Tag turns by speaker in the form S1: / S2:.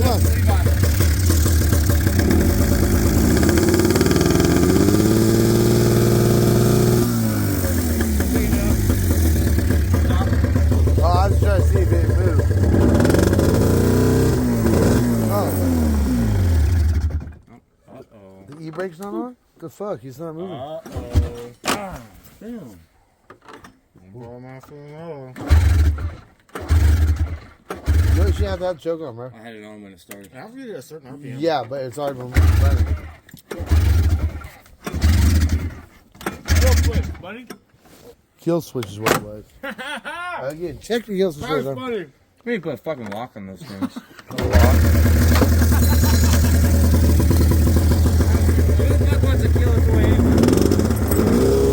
S1: Oh, I was trying to see if it moved. Oh.
S2: Uh-oh.
S1: The e-brake's not on? The fuck? He's not moving.
S2: Uh-oh. Ah, damn. Blow my phone off.
S1: You should have that choke on, bro.
S2: I had it on when it started. I forget at a certain RPM.
S1: Yeah, but it's already been running.
S2: Real quick, buddy.
S1: Kill switch is what it was. Again, check the kill switch.
S2: That's funny. We need to put a fucking lock on those things.
S1: A lock.
S2: Who's got wants to kill us away?